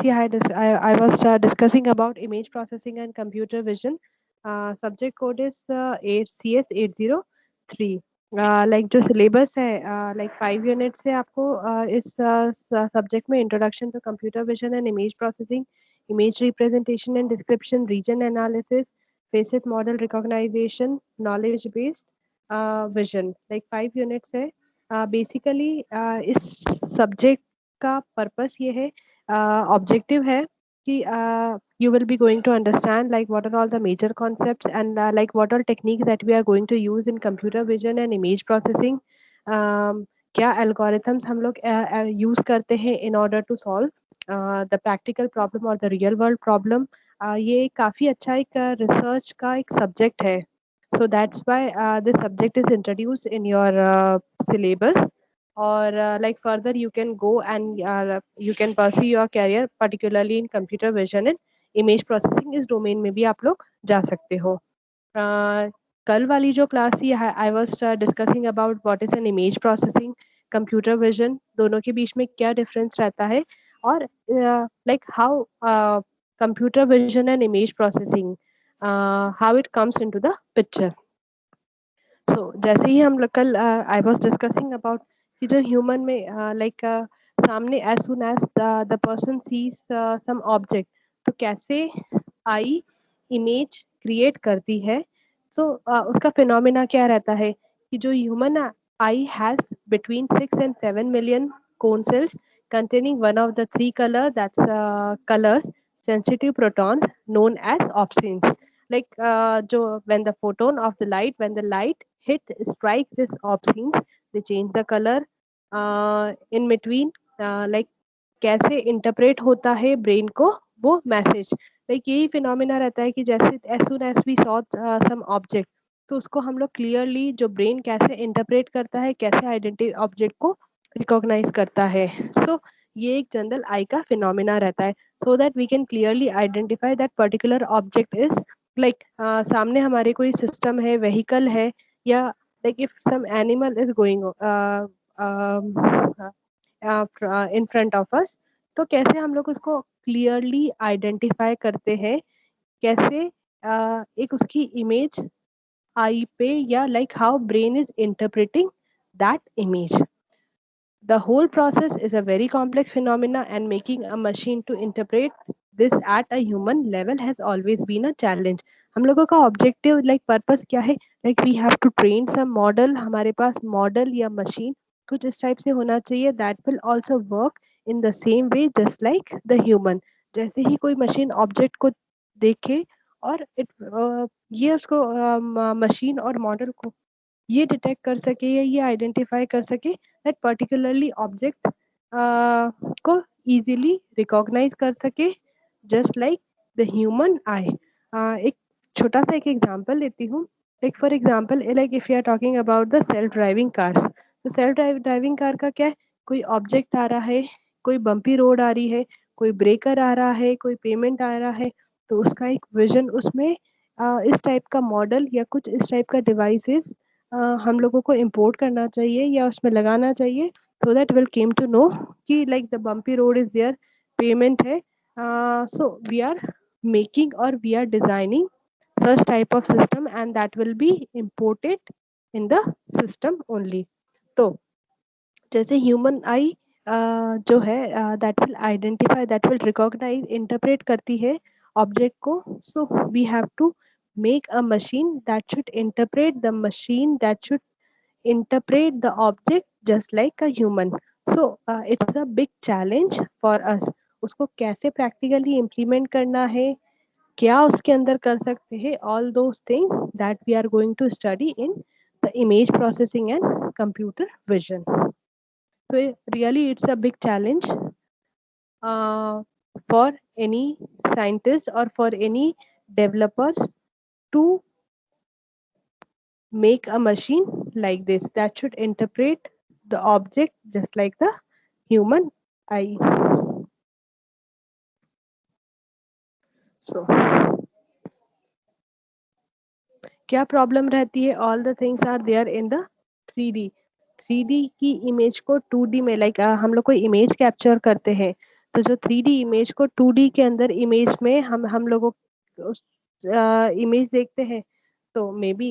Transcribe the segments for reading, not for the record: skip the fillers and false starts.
I was discussing about image processing and computer vision. Subject code is 8CS803. Like जो syllabus है like 5 units है आपको इस subject में introduction to computer vision and image processing, image representation and description, region analysis, facet model recognition, knowledge based vision. Like 5 units है. Basically इस subject का purpose ये है objective है कि you will be going to understand like what are all the major concepts and like what all techniques that we are going to use in computer vision and image processing. क्या algorithms हम लोग use करते हैं in order to solve the practical problem or the real world problem. ये काफ़ी अच्छा एक research का एक subject है. So that's why this subject is introduced in your syllabus. Or like further you can go and you can pursue your career particularly in computer vision and image processing इस domain में भी आप लोग जा सकते हो. कल वाली जो क्लास थी I was discussing about what is an image processing computer vision दोनों के बीच में क्या डिफरेंस रहता है और like how computer vision and image processing how it comes into the picture. So जैसे ही हम लोग कल आई वाज डिस्कसिंग अबाउट कि जो ह्यूमन में लाइक सामने as soon as the person sees some object तो कैसे आई इमेज क्रिएट करती है. सो उसका फिनोमिना क्या रहता है कि जो human I has between 6 and 7 million cone cells containing one of the three colors sensitive protons known as opsins. Like jo when the photon of the light when the light hit strikes this opsins they change the color. In between like कैसे interpret होता है brain को वो message. Like यही phenomena रहता है कि जैसे as soon as we saw some object तो उसको हम लोग क्लियरली जो ब्रेन कैसे इंटरप्रेट करता है कैसे आइडेंटिटी ऑब्जेक्ट को रिकॉग्नाइज करता है. सो ये एक जनरल आई का फिनोमिना रहता है so that we can clearly identify that particular object is like सामने हमारे कोई सिस्टम है व्हीकल है या like if some animal is going in front of us तो कैसे हम लोग उसको क्लियरली आइडेंटिफाई करते हैं कैसे एक उसकी इमेज आई पे या like how brain is interpreting that image. The whole process is a very complex phenomena and making a machine to interpret this at a human level has always been a challenge. हम लोगों का objective like purpose क्या है like we have to train some model हमारे पास model या machine कुछ इस टाइप से होना चाहिए that will also work in the same way just like the human. जैसे ही कोई मशीन ऑब्जेक्ट को देखे और ये उसको मशीन और मॉडल को ये डिटेक्ट कर सके या ये आइडेंटिफाई कर सके दैट पर्टिकुलरली ऑब्जेक्ट को इजीली रिकॉग्नाइज कर सके just like the human eye. एक छोटा सा एक एग्जांपल लेती हूँ. Like for example like if you are talking about the self driving car तो सेल्फ ड्राइविंग कार का क्या है कोई ऑब्जेक्ट आ रहा है कोई बम्पी रोड आ रही है कोई ब्रेकर आ रहा है कोई पेमेंट आ रहा है तो उसका एक विजन उसमें इस टाइप का मॉडल या कुछ इस टाइप का डिवाइसेस हम लोगों को इम्पोर्ट करना चाहिए या उसमें लगाना चाहिए so that will came to know कि like the bumpy road is there payment है. So we are making or we are designing such type of system and that will be imported in the system only. तो जैसे human eye जो है that will identify that will recognise interpret करती है object को. So we have to make a machine that should interpret the machine that should interpret the object just like a human. So it's a big challenge for us. उसको कैसे practically implement करना है क्या उसके अंदर कर सकते हैं all those thing that we are going to study in the image processing and computer vision. So really it's a big challenge for any scientist or for any developers to make a machine like this that should interpret the object just like the human eye. So क्या problem रहती है all the things are there in the 3D. 3D की image को 2D में like हम लोग कोई image capture करते हैं तो जो 3D इमेज को 2D के अंदर इमेज में हम लोगों उस इमेज देखते हैं, तो मे बी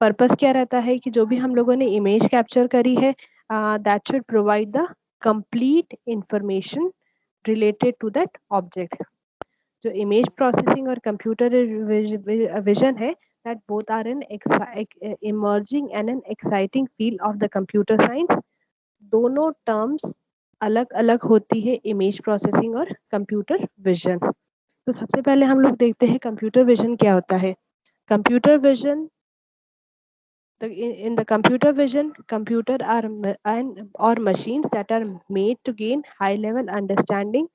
पर्पस क्या रहता है कि जो भी हम लोगों ने इमेज कैप्चर करी है, that should provide the complete information related to that object. जो इमेज प्रोसेसिंग और कंप्यूटर विजन है, that both are an emerging and an exciting field of the computer science। दोनों टर्म्स अलग अलग होती है, इमेज प्रोसेसिंग और कंप्यूटर विजन। तो सबसे पहले हम लोग देखते हैं कंप्यूटर विजन क्या होता है। Computer vision, in the computer vision, computer are or machines that are made to gain high level understanding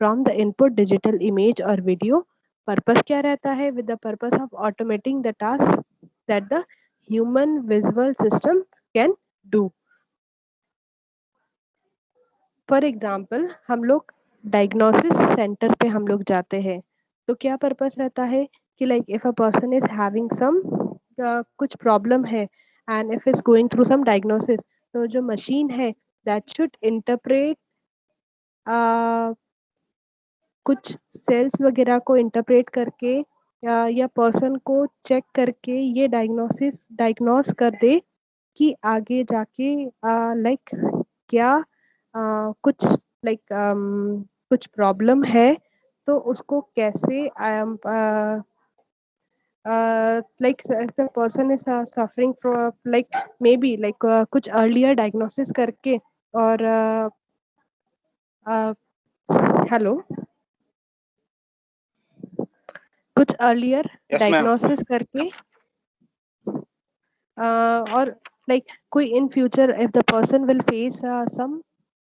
from the input digital image or video। Purpose क्या रहता है? with the purpose of automating the task that the human visual system can do। For example हम लोग diagnosis centre पे हम लोग जाते हैं, तो क्या पर्पस रहता है कि like if a person is having some कुछ प्रॉब्लम है and if is going through some diagnosis, तो जो मशीन है दैट शुड इंटरप्रेट कुछ सेल्स वगैरह को इंटरप्रेट करके या पर्सन को चेक करके ये डायग्नोस कर दे कि आगे जाके लाइक क्या कुछ लाइक कुछ प्रॉब्लम है, तो उसको कैसे like the person is suffering from like may be like कुछ अर्लियर डायग्नोसिस करके और हेलो कुछ अर्लियर Yes, ma'am. डायग्नोसिस करके और लाइक कोई in future if the person will face some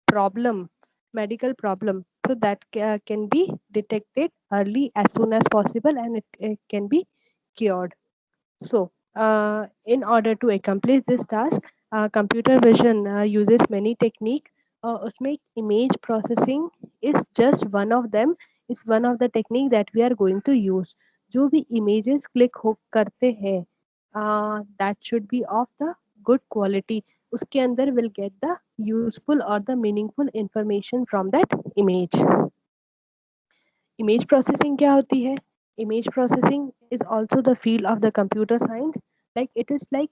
problem, medical problem, so that can be detected early as soon as possible and it can be cured। So in order to accomplish this task, computer vision uses many techniques। उसमें image processing is just one of them, is one of the technique that we are going to use। जो भी images click हो करते हैं, that should be of the good quality। उसके अंदर will get the useful or the meaningful information from that image। Image processing क्या होती है? Image processing is also the field of the computer science. Like it is like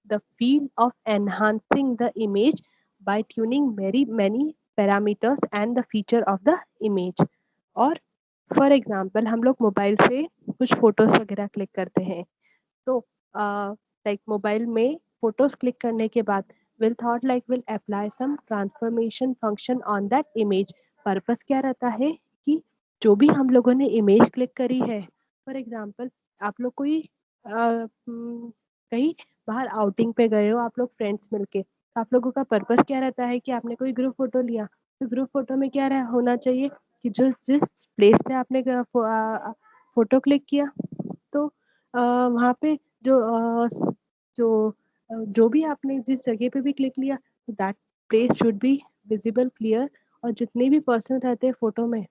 the field of enhancing the image by tuning very many parameters and the feature of the image। और for example हम लोग mobile से कुछ photos वगैरह click करते हैं, तो like mobile में फोटोज क्लिक करने के बाद will thought like will apply some transformation function on that image. Purpose क्या रहता है कि जो भी हम लोगों ने इमेज क्लिक करी है, फॉर एग्जांपल आप लोग कोई कहीं बाहर आउटिंग पे गए हो, आप लोग फ्रेंड्स मिलके, तो आप लोगों का पर्पस क्या रहता है कि आपने कोई ग्रुप फोटो लिया, तो ग्रुप फोटो में क्या होना चाहिए कि जो जिस प्लेस पे आपने फोटो क्लिक किया, तो वहाँ पे जो भी आपने जिस जगह पे भी क्लिक लिया, that place should be visible clear. और जितने भी पर्सन रहते हैं फोटो में,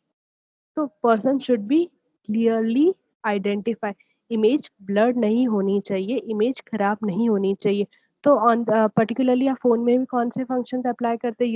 तो person should be clearly identify. Image blurred नहीं होनी चाहिए, इमेज खराब नहीं होनी चाहिए। तो ऑन पर्टिकुलरली आप फोन में भी कौन से फंक्शंस अप्लाई करते हैं?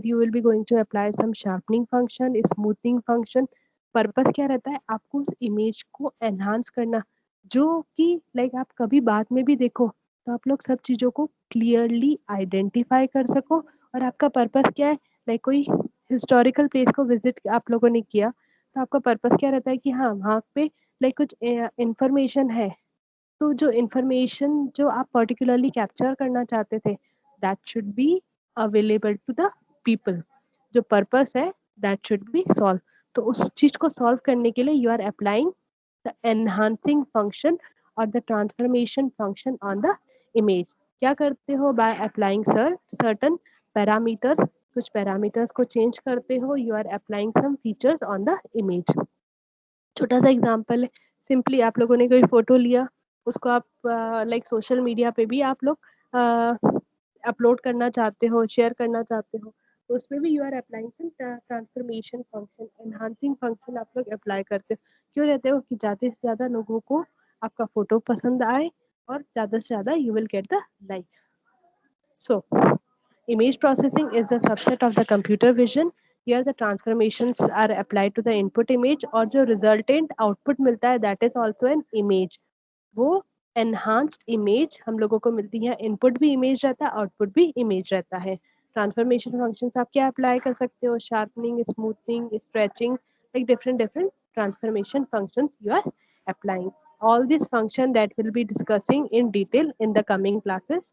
You will be going to apply some sharpening function, smoothing function. Purpose क्या रहता है? आपको उस इमेज को एनहांस करना, जो कि लाइक आप कभी बाद में भी देखो तो आप लोग सब चीज़ों को क्लियरली आइडेंटिफाई कर सको। और आपका पर्पस क्या है? लाइक कोई हिस्टोरिकल प्लेस को विजिट आप लोगों ने किया, तो आपका पर्पस क्या रहता है कि हाँ वहाँ पे लाइक कुछ इंफॉर्मेशन है, तो जो इंफॉर्मेशन जो आप पर्टिकुलरली कैप्चर करना चाहते थे, that should be available to the people. जो पर्पस है दैट शुड बी सॉल्व। तो उस चीज को सॉल्व करने के लिए you are applying the enhancing function और the transformation function on the image. क्या करते हो? बाय अप्लाइंग सर्टन पैरामीटर्स, कुछ पैरामीटर्स को चेंज करते हो, you are applying some features on the image. छोटा सा एग्जांपल है, सिंपली आप लोगों ने कोई फोटो लिया, उसको आप लाइक सोशल मीडिया पे भी आप लोग अपलोड करना चाहते हो, शेयर करना चाहते हो, तो उसमें भी you are applying transformation function, enhancing function आप लोग अप्लाई करते हो। क्यों रहते हो? कि ज़्यादा से ज़्यादा लोगों को आपका फोटो पसंद आए और ज़्यादा से ज़्यादा you will get the like. So, image processing is a subset of the computer vision here the transformations are applied to the input image, और जो रिजल्टेंट आउटपुट मिलता है that is also an image. वो enhanced image हम लोगों को मिलती है, इनपुट भी इमेज रहता है, आउटपुट भी इमेज रहता है। ट्रांसफॉर्मेशन फंक्शंस आप क्या अप्लाई कर सकते हो, sharpening, smoothening, stretching, like different transformation functions you are applying. All these function that will be discussing in detail in the coming classes.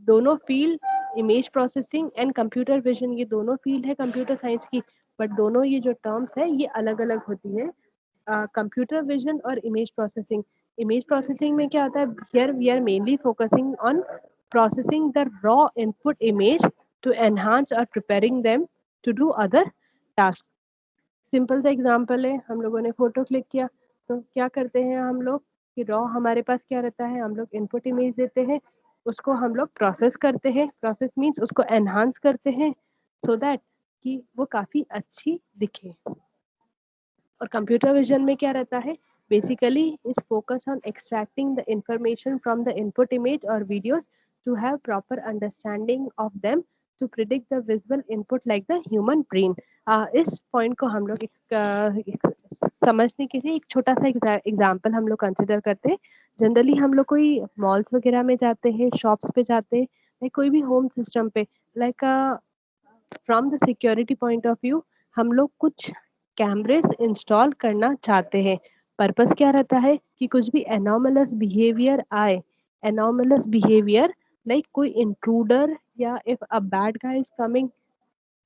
दोनों field, image processing and computer vision, ये दोनों field है computer science की, but दोनों ये जो terms है ये अलग अलग होती है। कंप्यूटर विजन और इमेज प्रोसेसिंग, इमेज प्रोसेसिंग में क्या होता है, here we are mainly focusing on processing the raw input image to enhance और preparing them to do other task. Simple सा एग्जांपल है, हम लोगों ने फोटो क्लिक किया, तो क्या करते हैं हम लोग कि रॉ हमारे पास क्या रहता है, हम लोग इनपुट इमेज देते हैं, उसको हम लोग प्रोसेस करते हैं, प्रोसेस मीन्स उसको एनहांस करते हैं सो दैट कि वो काफ़ी अच्छी दिखे। और कंप्यूटर विजन में क्या रहता है, basically is focus on extracting the information from the input image और videos to have proper understanding of them to predict the visual input like the human brain. इस पॉइंट को हम लोग समझने के लिए एक छोटा सा एग्जाम्पल हम लोग कंसिडर करते हैं। जनरली हम लोग कोई मॉल्स वगैरह में जाते हैं, शॉप्स पे जाते हैं, या कोई भी होम सिस्टम पे, like from the security point of view हम लोग कुछ कैमरेस इंस्टॉल करना चाहते हैं। पर्पस क्या रहता है कि कुछ भी एनॉमलस बिहेवियर आए, एनॉमलस बिहेवियर लाइक कोई इंट्रूडर या if a bad guy is coming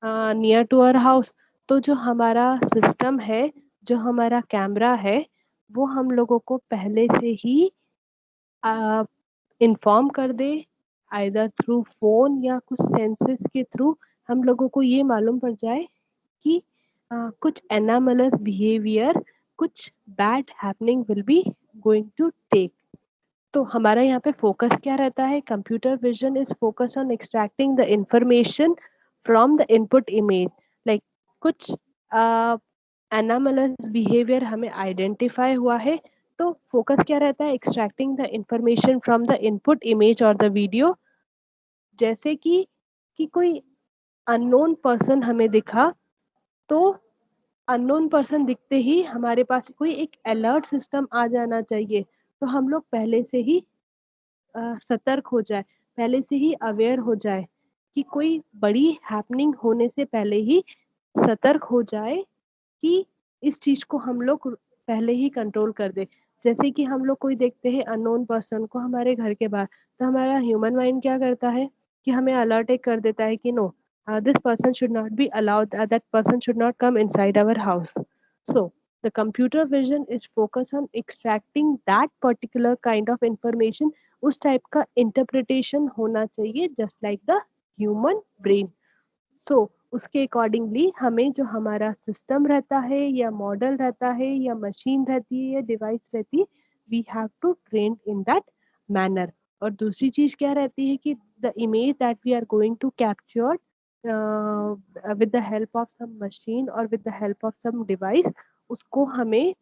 near to our house, तो जो हमारा सिस्टम है, जो हमारा कैमरा है, वो हम लोगों को पहले से ही इन्फॉर्म कर दे, आइदर थ्रू फोन या कुछ सेंसेस के थ्रू हम लोगों को ये मालूम पड़ जाए कि कुछ एनामलस बिहेवियर, कुछ bad happening will be going to take. तो हमारा यहाँ पे फोकस क्या रहता है, computer vision is focus on extracting the information from the input image, like कुछ एनामलस बिहेवियर हमें आइडेंटिफाई हुआ है, तो फोकस क्या रहता है, extracting the information from the input image और द वीडियो। जैसे कि कोई अननोन पर्सन हमें दिखा, तो अननोन पर्सन दिखते ही हमारे पास कोई एक अलर्ट सिस्टम आ जाना चाहिए, तो हम लोग पहले से ही सतर्क हो जाए, पहले से ही अवेयर हो जाए कि कोई बड़ी हैपनिंग होने से पहले ही सतर्क हो जाए कि इस चीज़ को हम लोग पहले ही कंट्रोल कर दे। जैसे कि हम लोग कोई देखते हैं अननोन पर्सन को हमारे घर के बाहर, तो हमारा ह्यूमन माइंड क्या करता है कि हमें अलर्ट एक कर देता है कि no, this person should not be allowed, that person should not come inside our house. So the computer vision is focused on extracting that particular kind of information, उस टाइप का इंटरप्रिटेशन होना चाहिए just like the human brain. So उसके accordingly हमें जो हमारा system रहता है या मॉडल रहता है या मशीन रहती है या डिवाइस रहती है, we have to train in that manner. और दूसरी चीज क्या रहती है कि the image that we are going to capture with the help of some machine और with the help of some device, उसको हमें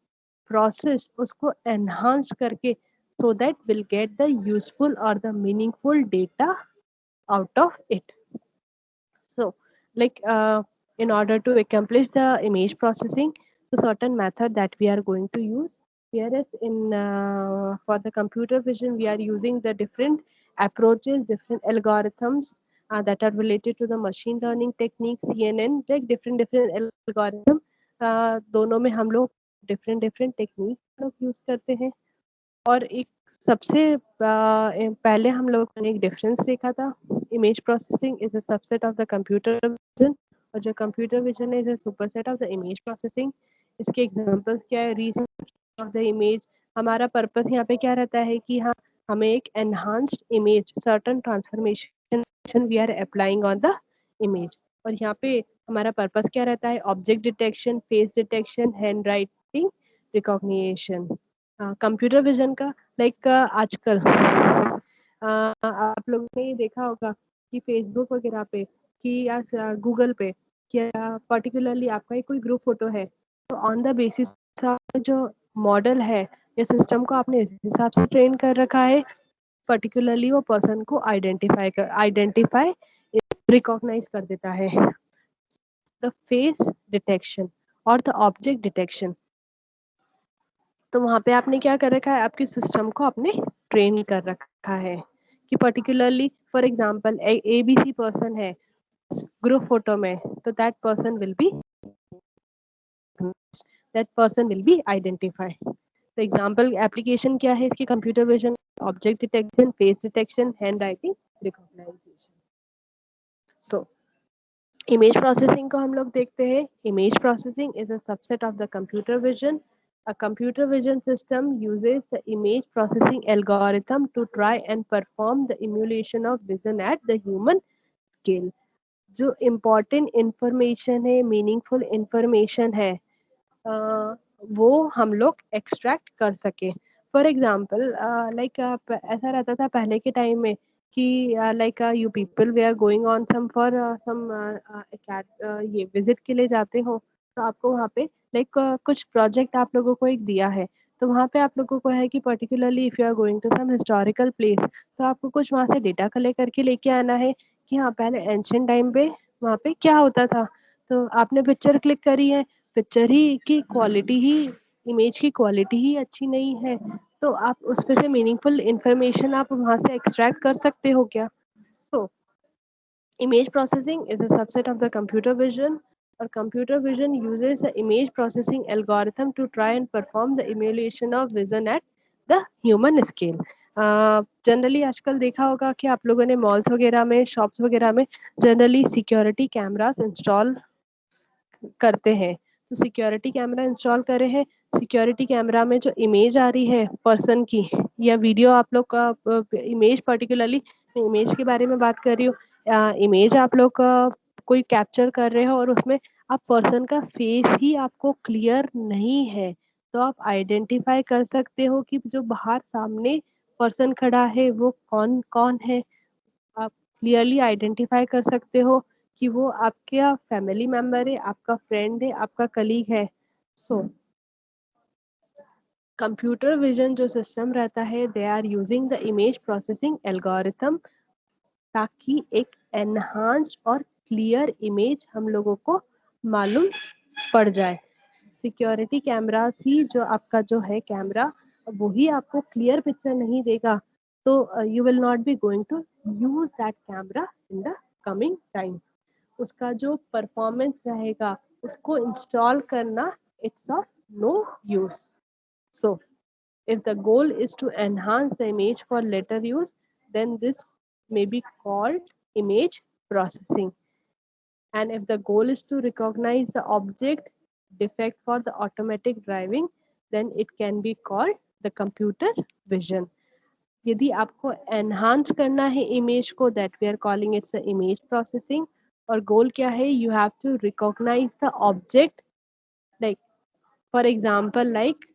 प्रोसेस, उसको एनहांस करके so that we'll get the useful or the meaningful data out of it. So like in order to accomplish the image processing, so certain method that we are going to use here is in for the computer vision we are using the different approaches, different algorithms that are related to the machine learning techniques, CNN, like different algorithm, दोनों में हम लोग different techniques लोग use करते हैं। और एक सबसे पहले हम लोगों ने एक डिफरेंस देखा था, image processing is a subset of the computer vision, और जो computer vision is a superset of the image processing. इसके एग्जांपल्स क्या है, रीसेट ऑफ द इमेज, हमारा पर्पस यहाँ पे क्या रहता है कि हाँ, हमें एक enhanced image, certain transformation we are applying on the image. और यहाँ पे हमारा पर्पस क्या रहता है, object detection, face detection, hand writing recognition. Computer vision का लाइक आजकल आप लोगों ने ये देखा होगा कि फेसबुक वगैरह पे कि या गूगल पे क्या पर्टिकुलरली आपका ही कोई ग्रुप फोटो है, तो ऑन द बेसिस जो मॉडल है या सिस्टम को आपने इस हिसाब से ट्रेन कर रखा है, पर्टिकुलरली वो पर्सन को आइडेंटिफाई रिकॉग्नाइज कर देता है। द फेस डिटेक्शन और द ऑब्जेक्ट डिटेक्शन। तो वहाँ पे आपने क्या कर रखा है, आपके सिस्टम को आपने ट्रेन कर रखा है कि particularly for example ABC person है ग्रुप फोटो में, तो that person will be identified. तो एग्जांपल एप्लीकेशन क्या है इसकी, computer vision, object detection, face detection, hand writing recognisation. So image processing को हम लोग देखते हैं। Image processing is a subset of the computer vision. A computer vision system uses the image processing algorithm to try and perform the emulation of vision at the human scale. जो important information है, meaningful information है, वो हम लोग extract कर सके। For example like ऐसा रहता था पहले के टाइम में कि like you people we are going on some for some ये विजिट के लिए जाते हो, तो आपको वहाँ पे लाइक कुछ प्रोजेक्ट आप लोगों को एक दिया है, तो वहाँ पे आप लोगों को है कि particularly if you are going to some historical place, तो आपको कुछ वहाँ से डेटा कलेक्ट करके लेके आना है कि हाँ पहले एंशिएंट टाइम पे वहाँ पे क्या होता था। तो आपने पिक्चर क्लिक करी है, पिक्चर ही की क्वालिटी ही, इमेज की क्वालिटी ही अच्छी नहीं है, तो आप उसमें से मीनिंगफुल इंफॉर्मेशन आप वहाँ से एक्सट्रैक्ट कर सकते हो क्या? सो image processing is a subset of the computer vision, or computer vision uses the image processing algorithm to try and perform the emulation of vision at the human scale. Generally आजकल देखा होगा कि आप लोगों ने मॉल्स वगैरह में, shops वगैरह में जनरली सिक्योरिटी कैमरास इंस्टॉल करते हैं। तो सिक्योरिटी कैमरा इंस्टॉल करे हैं, सिक्योरिटी कैमरा में जो इमेज आ रही है पर्सन की या वीडियो आप लोग का इमेज, पर्टिकुलरली इमेज के बारे में बात कर रही हूँ, इमेज आप लोग का कोई कैप्चर कर रहे हो और उसमें आप पर्सन का फेस ही आपको क्लियर नहीं है, तो आप आइडेंटिफाई कर सकते हो कि जो बाहर सामने पर्सन खड़ा है वो कौन कौन है। आप क्लियरली आइडेंटिफाई कर सकते हो कि वो आपका फैमिली मेंबर है, आपका फ्रेंड है, आपका कलीग है। सो कंप्यूटर विजन जो सिस्टम रहता है, they are using the image processing algorithm ताकि एक एनहांस्ड और क्लियर इमेज हम लोगों को मालूम पड़ जाए। सिक्योरिटी कैमरा ही जो आपका जो है कैमरा, वो ही आपको क्लियर पिक्चर नहीं देगा, तो you will not be going to use that camera in the coming time. उसका जो परफॉर्मेंस रहेगा उसको इंस्टॉल करना it's of no use. So if the goal is to enhance the image for later use, then this may be called image processing. And if the goal is to recognize the object defect for the automatic driving, then it can be called the computer vision. यदि आपको enhance करना है image को, that we are calling it's image processing, और goal क्या है, you have to recognise the object. Like for example like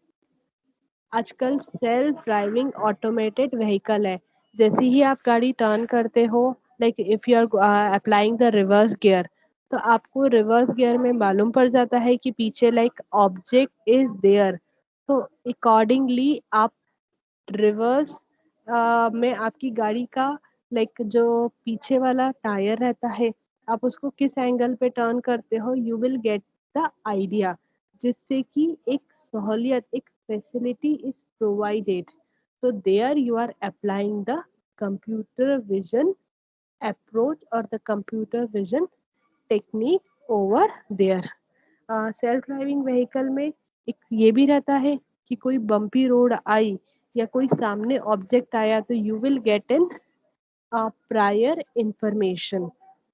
आजकल self driving automated vehicle है, जैसे ही आप गाड़ी टर्न करते हो, like if you are applying the reverse gear, तो आपको रिवर्स गियर में मालूम पड़ जाता है कि पीछे लाइक ऑब्जेक्ट इज देयर, तो अकॉर्डिंगली आप रिवर्स में आपकी गाड़ी का लाइक जो पीछे वाला टायर रहता है, आप उसको किस एंगल पे टर्न करते हो, you will get the idea, जिससे कि एक सहूलियत, एक facility is provided. So there you are applying the computer vision approach or the computer vision technique over there. Self driving vehicle में एक ये भी रहता है कि कोई बम्पी रोड आई या कोई सामने ऑब्जेक्ट आया, तो you will get an prior information,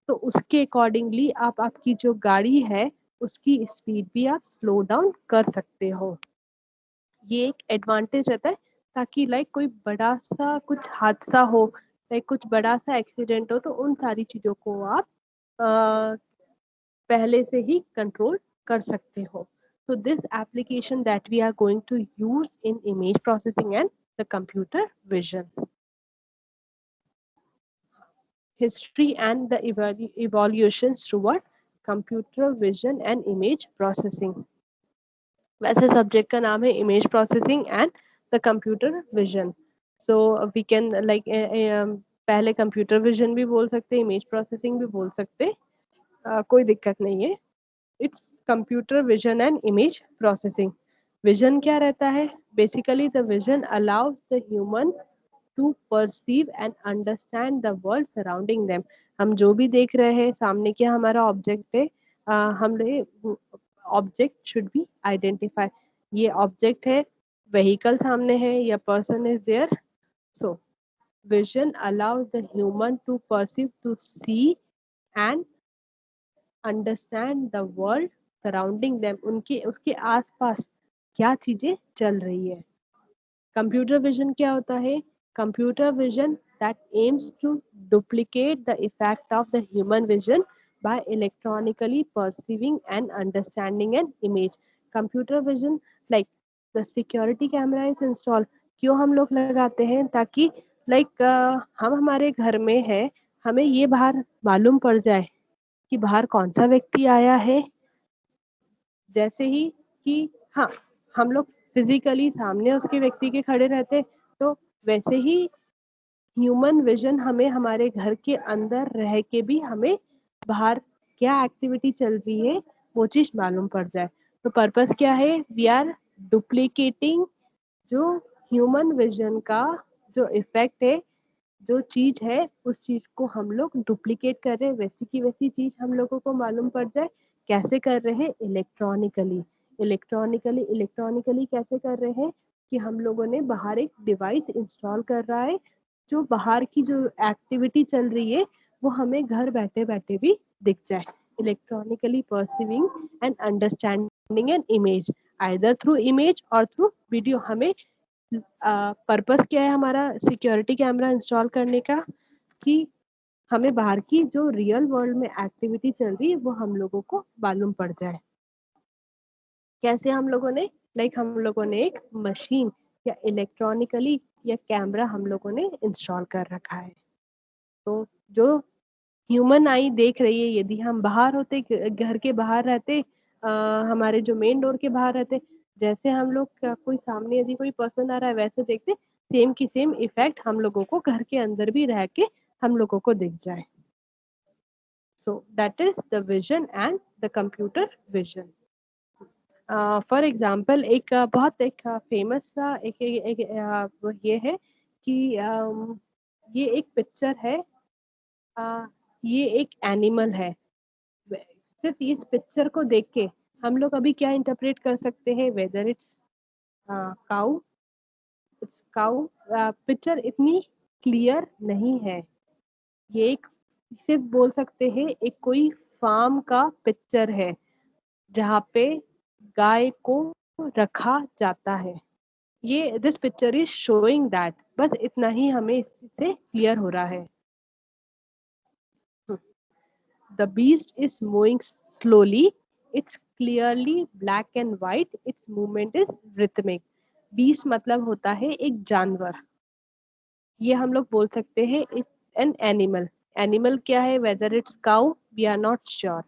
तो उसके अकॉर्डिंगली आप आपकी जो गाड़ी है उसकी स्पीड भी आप स्लो डाउन कर सकते हो। ये एक एडवांटेज रहता है, ताकि लाइक कोई बड़ा सा कुछ हादसा हो, लाइक कुछ बड़ा सा एक्सीडेंट हो, तो उन सारी चीज़ों को आप पहले से ही कंट्रोल कर सकते हो। So this application that we are going to use in image processing and the computer vision. History and the evolutions toward computer vision and image processing. वैसे सब्जेक्ट का नाम है image processing and the computer vision. So we can like पहले computer vision भी बोल सकते, image processing भी बोल सकते, कोई दिक्कत नहीं है। It's computer vision and image processing. Vision क्या रहता है? Basically the vision allows the human to perceive and understand the world surrounding them. हम जो भी देख रहे हैं सामने, क्या हमारा ऑब्जेक्ट है, हमने ऑब्जेक्ट शुड बी आइडेंटिफाई। ये ऑब्जेक्ट है, व्हीकल सामने है, या person is there. So vision allows the human to perceive, to see and understand the world surrounding them। उनके उसके आसपास क्या चीजें चल रही है। कंप्यूटर विजन क्या होता है? Computer vision that aims to duplicate the effect of the human vision by electronically perceiving and understanding an image। computer vision, like the security camera is installed। क्यों हम लोग लगाते हैं? ताकि हम हमारे घर में है, हमें ये बाहर मालूम पड़ जाए कि बाहर कौन सा व्यक्ति आया है। जैसे ही कि हाँ, हम लोग फिजिकली सामने उसके व्यक्ति के खड़े रहते, तो वैसे ही ह्यूमन विजन हमें हमारे घर के अंदर रह के भी हमें बाहर क्या एक्टिविटी चल रही है वो चीज मालूम पड़ जाए। तो पर्पस क्या है? वी आर डुप्लीकेटिंग जो ह्यूमन विजन का जो इफेक्ट है, जो चीज है उस चीज को हम लोग डुप्लीकेट कर रहे हैं, वैसी की वैसी चीज हम लोगों को मालूम पड़ जाए। कैसे कर रहे हैं? इलेक्ट्रॉनिकली। इलेक्ट्रॉनिकली कैसे कर रहे हैं? कि हम लोगों ने बाहर एक डिवाइस इंस्टॉल कर रहा है, जो बाहर की जो एक्टिविटी चल रही है वो हमें घर बैठे बैठे भी दिख जाए। Electronically perceiving and understanding an image, either through image और थ्रू वीडियो। हमें पर्पस क्या है हमारा सिक्योरिटी कैमरा इंस्टॉल करने का? कि हमें बाहर की जो रियल वर्ल्ड में एक्टिविटी चल रही है वो हम लोगों को मालूम पड़ जाए। कैसे हम लोगों ने, हम लोगों ने एक मशीन या इलेक्ट्रॉनिकली या कैमरा हम लोगों ने इंस्टॉल कर रखा है। तो जो ह्यूमन आई देख रही है, यदि हम बाहर होते, घर के बाहर रहते, हमारे जो मेन डोर के बाहर रहते, जैसे हम लोग कोई सामने यदि कोई पर्सन आ रहा है वैसे देखते, सेम की सेम इफेक्ट हम लोगों को घर के अंदर भी रह के हम लोगों को दिख जाए। So that is the vision and the computer vision. For example एक बहुत एक फेमस सा वो ये है कि ये एक पिक्चर है, ये एक एनिमल है। सिर्फ इस पिक्चर को देख के हम लोग अभी क्या इंटरप्रेट कर सकते हैं? Weather it's cow, it's cow. Picture इतनी क्लियर नहीं है, ये एक सिर्फ बोल सकते हैं एक कोई फार्म का पिक्चर है जहाँ पे गाय को रखा जाता है। ये this picture is showing that, बस इतना ही हमें इससे क्लियर हो रहा है। The beast is moving slowly. It's clearly black and white. Its movement is rhythmic. Beast मतलब होता है एक जानवर। ये हम लोग बोल सकते हैं इट्स एन एनिमल। एनिमल क्या है? Whether it's cow, we are not sure.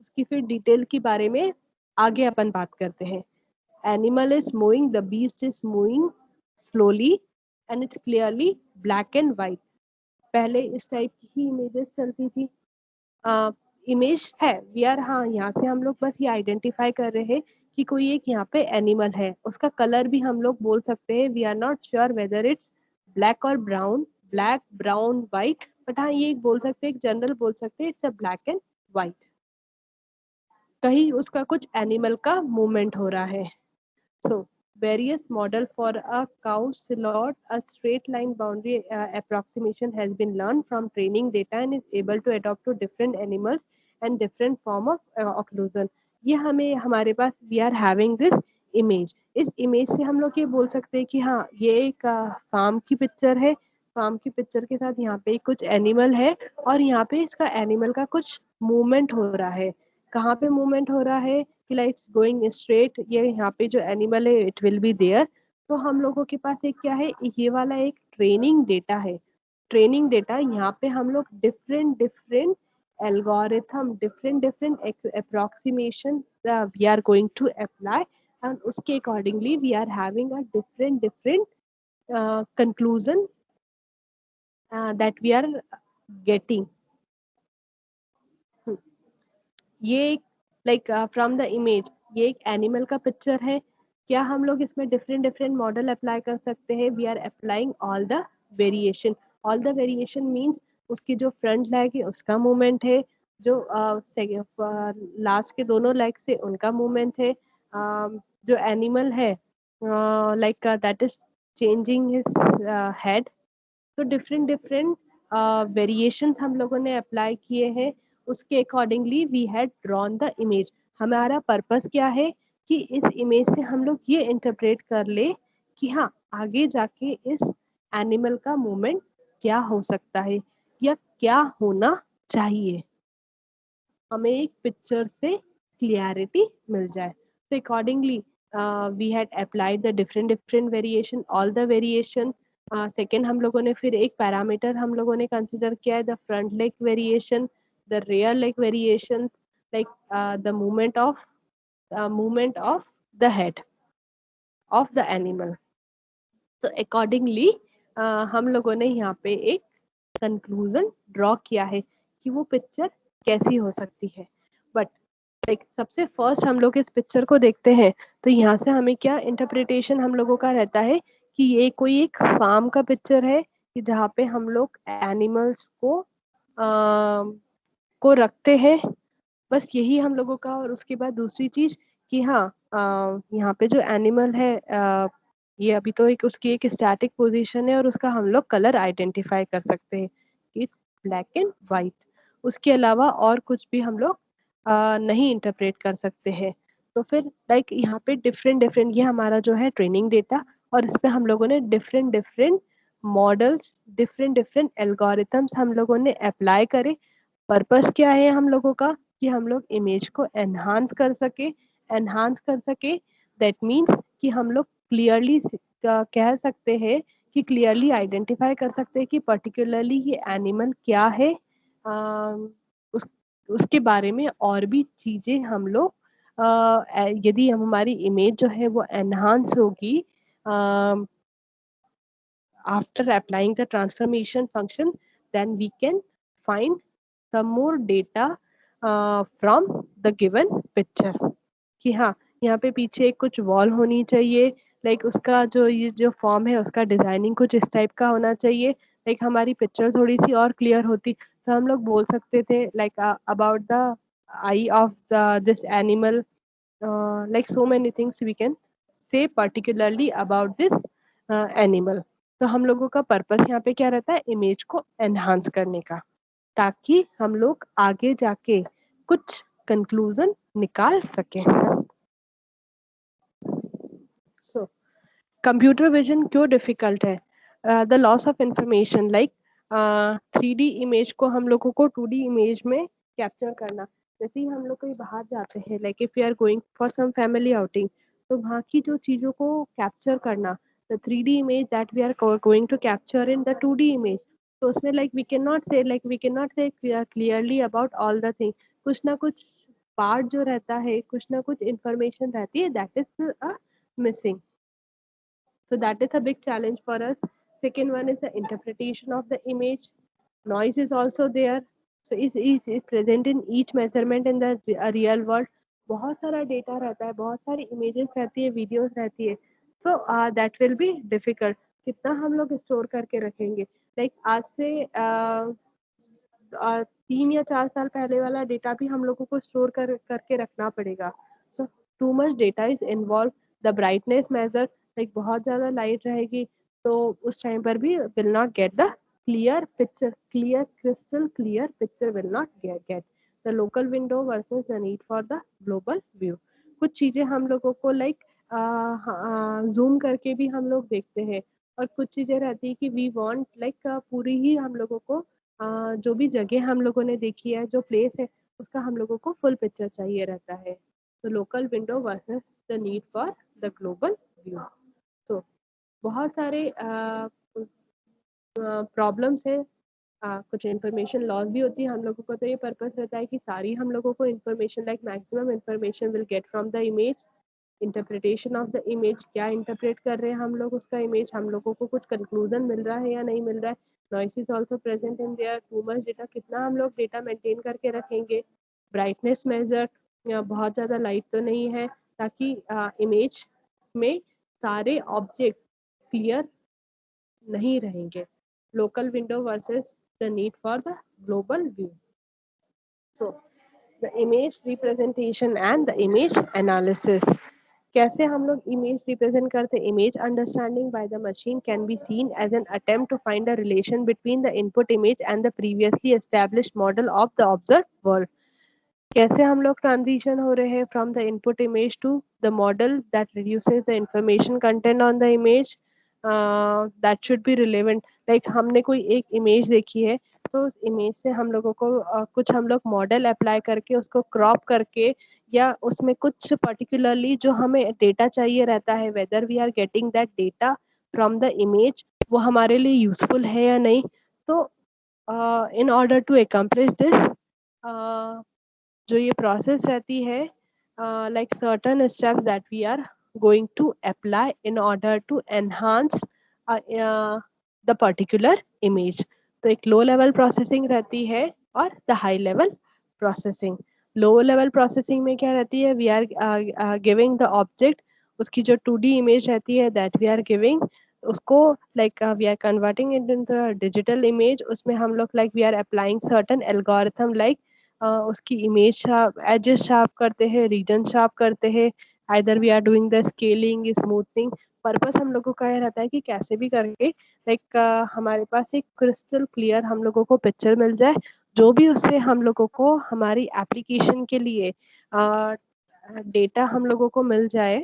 उसकी फिर डिटेल के बारे में आगे अपन बात करते हैं। Animal is moving, the beast is moving slowly and it's clearly black and white. पहले इस टाइप की ही इमेजेस चलती थी। इमेज है, वी आर, हाँ, यहाँ से हम लोग बस ये आइडेंटिफाई कर रहे हैं कि कोई एक यहाँ पे एनिमल है। उसका कलर भी हम लोग बोल सकते हैं, we are not sure whether it's black और brown, black brown white, but हाँ ये बोल सकते हैं, एक जनरल बोल सकते हैं it's a black and white. कहीं उसका कुछ एनिमल का मूवमेंट हो रहा है। So, various model for a cow silhouette, a straight line boundary approximation has been learned from training data and is able to adapt to different animals and different form of occlusion। ये हमें हमारे पास we are having this image। इस image से हम लोग ये बोल सकते हैं कि हाँ ये एक फार्म की पिक्चर है। फार्म की पिक्चर के साथ यहाँ पे कुछ एनिमल है और यहाँ पे इसका एनिमल का कुछ मूवमेंट हो रहा है। कहाँ पे मूवमेंट हो रहा है? कि लाइक गोइंग स्ट्रेट, ये यहाँ पे जो एनिमल है इट विल बी देयर। तो हम लोगों के पास एक क्या है? ये वाला एक ट्रेनिंग डेटा है। ट्रेनिंग डेटा, यहाँ पे हम लोग different different algorithm, different different approximation we are going to apply, and उसके accordingly we are having a different different conclusion that we are getting. ये लाइक फ्रॉम द इमेज, ये एक animal का picture है, क्या हम लोग इसमें डिफरेंट डिफरेंट मॉडल अप्लाई कर सकते हैं? We are applying all the variation. All the variation means उसकी जो फ्रंट लेग है उसका मूवमेंट है, जो लास्ट के दोनों लेग से उनका मूवमेंट है, जो एनिमल है like that is changing his head. तो डिफरेंट डिफरेंट वेरिएशंस हम लोगों ने अप्लाई किए हैं, उसके accordingly we had drawn the image. हमारा पर्पस क्या है कि इस इमेज से हम लोग ये इंटरप्रेट कर ले कि हाँ, आगे जाके इस एनिमल का मूवमेंट क्या हो सकता है या क्या होना चाहिए, हमें एक पिक्चर से क्लियरिटी मिल जाए। तो accordingly we had applied the different different variation, all the variation. Second हम लोगों ने फिर एक पैरामीटर हम लोगों ने कंसिडर किया है, the front leg variation, the rear leg variation, like the movement of the head of the animal. तो अकॉर्डिंगली हम लोगों ने यहाँ पे एक कंक्लूजन ड्रॉ किया है कि वो पिक्चर कैसी हो सकती है। बट लाइक सबसे फर्स्ट हम लोग इस पिक्चर को देखते हैं, तो यहाँ से हमें क्या इंटरप्रिटेशन हम लोगों का रहता है कि ये कोई एक फार्म का पिक्चर है कि जहाँ पे हम लोग एनिमल्स को रखते हैं, बस यही हम लोगों का। और उसके बाद दूसरी चीज कि हाँ, यहाँ पे जो एनिमल है ये अभी तो एक उसकी एक स्टैटिक पोजीशन है और उसका हम लोग कलर आइडेंटिफाई कर सकते हैं, इट्स ब्लैक एंड वाइट। उसके अलावा और कुछ भी हम लोग नहीं इंटरप्रेट कर सकते हैं। तो फिर लाइक यहाँ पे डिफरेंट डिफरेंट, ये हमारा जो है ट्रेनिंग डेटा, और इस पे हम लोगों ने different different models, different different algorithms हम लोगों ने अप्लाई करे। पर्पस क्या है हम लोगों का कि हम लोग इमेज को एनहांस कर सके। दैट मीन्स कि हम लोग क्लियरली कह सकते हैं कि क्लियरली आइडेंटिफाई कर सकते हैं कि पर्टिकुलरली ये एनिमल क्या है। उस उसके बारे में और भी चीजें हम लोग यदि हम हमारी इमेज जो है वो एनहांस होगी after applying the transformation function, then we can find some more data from the given picture। कि हाँ, यहाँ पे पीछे कुछ वॉल होनी चाहिए, लाइक उसका जो ये जो फॉर्म है उसका डिजाइनिंग कुछ इस टाइप का होना चाहिए। लाइक हमारी पिक्चर थोड़ी सी और क्लियर होती तो हम लोग बोल सकते थे like about the I of this animal, like so many things we can say particularly about this animal। तो हम लोगों का पर्पस यहाँ पे क्या रहता है, इमेज को एनहांस करने का, ताकि हम लोग आगे जाके कुछ कंक्लूजन निकाल सकें। सो कंप्यूटर विजन क्यों डिफिकल्ट है? The loss of information, like 3D image को हम लोगों को 2D इमेज में कैप्चर करना। जैसे ही हम लोग कहीं बाहर जाते हैं, like if we are going for some family outing, तो वहाँ की जो चीज़ों को कैप्चर करना, the 3D image that we are going to capture in the 2D image, तो उसमें like we can not say clearly about all the thing. कुछ ना कुछ पार्ट जो रहता है, कुछ ना कुछ इंफॉर्मेशन रहती है that is missing। So that is a big challenge for us. Second one is the interpretation of the image. Noise is also there. So is present in each measurement in the real world. बहुत सारा data रहता है, बहुत सारी images रहती है, videos रहती है। So that will be difficult. कितना हम लोग स्टोर करके रखेंगे? लाइक आज से 3 या 4 साल पहले वाला डेटा भी हम लोगों को स्टोर करके रखना पड़ेगा। So too much data is involve. The brightness measure, like बहुत ज़्यादा लाइट रहेगी तो उस टाइम पर भी will not get the clear picture, clear crystal clear picture will not get. The local window versus the need for the global view. कुछ चीज़ें हम लोगों को लाइक जूम करके भी हम लोग देखते हैं, और कुछ चीज़ें रहती है कि वी वांट लाइक पूरी ही हम लोगों को जो भी जगह हम लोगों ने देखी है, जो प्लेस है, उसका हम लोगों को फुल पिक्चर चाहिए रहता है। तो local window versus the need for the global view. तो बहुत सारे प्रॉब्लम्स है। कुछ इन्फॉर्मेशन लॉस भी होती है हम लोगों को। तो ये पर्पस रहता है कि सारी हम लोगों को information like maximum information will get from the image. Interpretation of the image, क्या इंटरप्रेट कर रहे हैं हम लोग उसका इमेज, हम लोगों को कुछ कंक्लूजन मिल रहा है या नहीं मिल रहा है। Noise is also present in their, to much data, कितना हम लोग डेटा मेंटेन करके रखेंगे। ब्राइटनेस मेजर, या बहुत ज़्यादा लाइट तो नहीं है, ताकि इमेज में सारे ऑब्जेक्ट क्लियर नहीं रहेंगे। Local window versus the need for the global view. So the image representation and the image analysis. कैसे हम लोग इमेज रिप्रेजेंट करते हैं? Image understanding by the machine can be seen as an attempt to find a relation between the input image and the previously established model of the observed world. कैसे हम लोग transition हो रहे हैं from the input image to the model that reduces the information content on the image that should B relevant. Like हमने कोई एक image देखी है, तो उस इमेज से हम लोगों को कुछ हम लोग मॉडल अप्लाई करके उसको क्रॉप करके, या उसमें कुछ पर्टिकुलरली जो हमें डेटा चाहिए रहता है, whether we are getting that data from the image, वो हमारे लिए यूजफुल है या नहीं। तो in order to accomplish this, जो ये प्रोसेस रहती है, like certain steps that we are going to apply in order to enhance the particular image. तो एक लो लेवल प्रोसेसिंग रहती है और the high level processing. Low level processing में क्या रहती है? We are giving the object, उसकी जो 2D इमेज रहती है दैट वी आर गिविंग, उसको like we are converting it in the digital image. उसमें हम लोग like we are applying certain algorithm, like उसकी इमेज शार्प, एजेस शार्प करते हैं, रीजन शार्प करते हैं, either we are doing the scaling, smoothening. Purpose हम लोगों का ये रहता है कि कैसे भी करके लाइक हमारे पास एक क्रिस्टल क्लियर हम लोगों को पिक्चर मिल जाए, जो भी उससे हम लोगों को हमारी एप्लीकेशन के लिए डेटा हम लोगों को मिल जाए,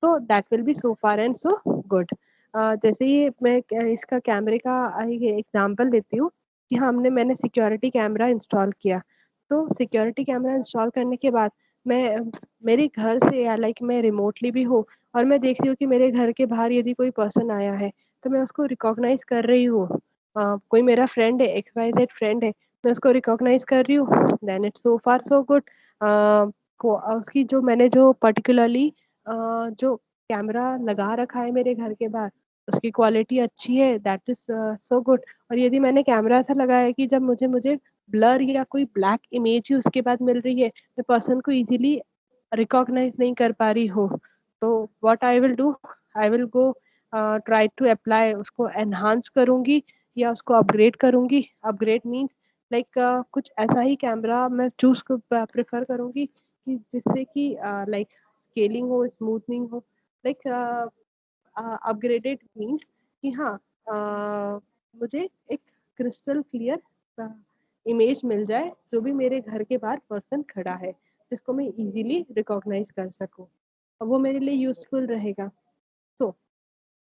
तो that will be so far and so good. जैसे ही मैं इसका कैमरे का एग्जांपल देती हूँ कि मैंने सिक्योरिटी कैमरा इंस्टॉल किया। तो सिक्योरिटी कैमरा इंस्टॉल करने के बाद मैं मेरे घर से, या लाइक मैं रिमोटली भी हूँ, और मैं देख रही हूँ कि मेरे घर के बाहर यदि कोई पर्सन आया है, तो मैं उसको रिकॉग्नाइज कर रही हूँ। कोई मेरा फ्रेंड है, XYZ फ्रेंड है, मैं उसको रिकॉग्नाइज कर रही हूँ, then it's so far so good. उसकी जो मैंने जो पर्टिकुलरली जो कैमरा लगा रखा है मेरे घर के बाहर, उसकी क्वालिटी अच्छी है, दैट इज सो गुड। और यदि मैंने कैमरा ऐसा लगाया है कि जब मुझे मुझे ब्लर या कोई ब्लैक इमेज ही उसके बाद मिल रही है, मैं पर्सन को इजीली रिकॉग्नाइज नहीं कर पा रही हूँ, तो what I will do, I will go try to apply, उसको एनहांस करूंगी या उसको अपग्रेड करूंगी। अपग्रेड मीन्स लाइक कुछ ऐसा ही कैमरा मैं चूज प्रेफर करूंगी कि जिससे कि लाइक स्केलिंग हो, स्मूथनिंग हो। लाइक अपग्रेडेड मीन्स कि हाँ, मुझे एक क्रिस्टल क्लियर इमेज मिल जाए, जो भी मेरे घर के बाहर पर्सन खड़ा है, जिसको मैं इजीली रिकॉग्नाइज कर सकूं, और वो मेरे लिए यूजफुल रहेगा। तो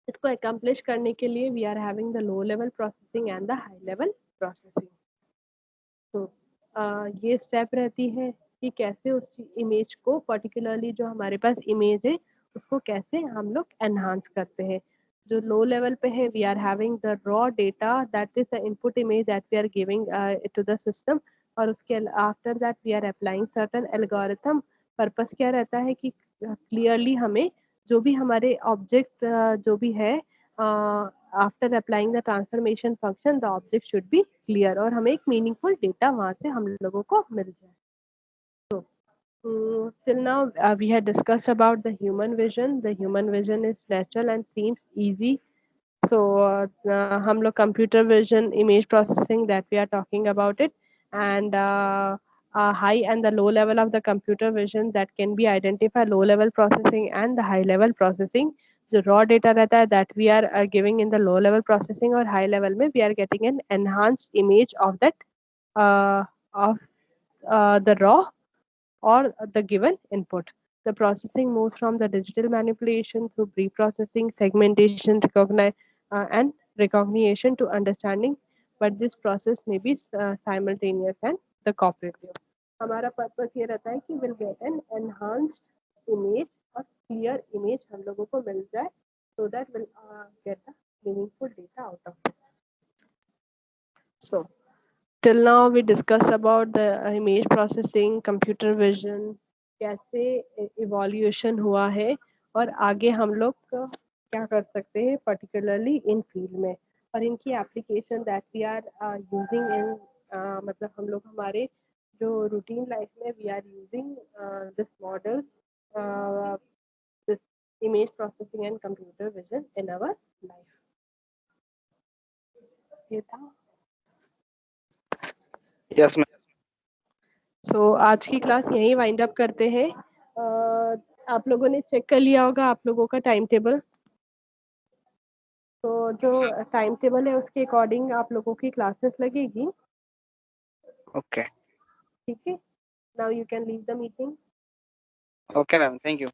इसको अकम्प्लिश करने के लिए we are having the low level processing and the high level processing. तो ये स्टेप रहती है कि कैसे उस इमेज को, पर्टिकुलरली जो हमारे पास इमेज है, उसको कैसे हम लोग एनहांस करते हैं। जो लो लेवल पे है, we are having the raw data, that is the input image that we are giving to the system. और उसके after that we are applying certain algorithm. Purpose क्या रहता है कि क्लियरली हमें जो भी हमारे ऑब्जेक्ट जो भी है, after applying the transformation function, the object should B clear, और हमें एक मीनिंगफुल डेटा वहाँ से हम लोगों को मिल जाए। Till now, we had discussed about the human vision. The human vision is natural and seems easy. So, हम लोग computer vision, image processing, that we are talking about it, and high and the low level of the computer vision that can be identified, low level processing and the high level processing. जो raw data रहता है that we are giving in the low level processing, और high level में we are getting an enhanced image of that uh, of the raw or the given input. The processing moves from the digital manipulation to pre-processing, segmentation, and recognition to understanding, but this process may be simultaneous and the cooperative. हमारा purpose ये रहता है कि will get an enhanced image और clear image हम लोगों को मिल जाए, so that we'll get the meaningful data out of it. So till now we discussed about the image processing, computer vision, कैसे इवोल्यूशन हुआ है, और आगे हम लोग क्या कर सकते हैं पर्टिकुलरली इन फील्ड में, और इनकी application that we are using in, मतलब हम लोग हमारे जो रूटीन लाइफ में we are using this model, this image processing and computer vision in our life. ये था। Yes ma'am. सो आज की क्लास यहीं वाइंड अप करते हैं। आप लोगों ने चेक कर लिया होगा आप लोगों का टाइम टेबल। तो जो टाइम टेबल है उसके अकॉर्डिंग आप लोगों की क्लासेस लगेगी। ओके ठीक है, now you can leave the meeting. Okay ma'am, thank you.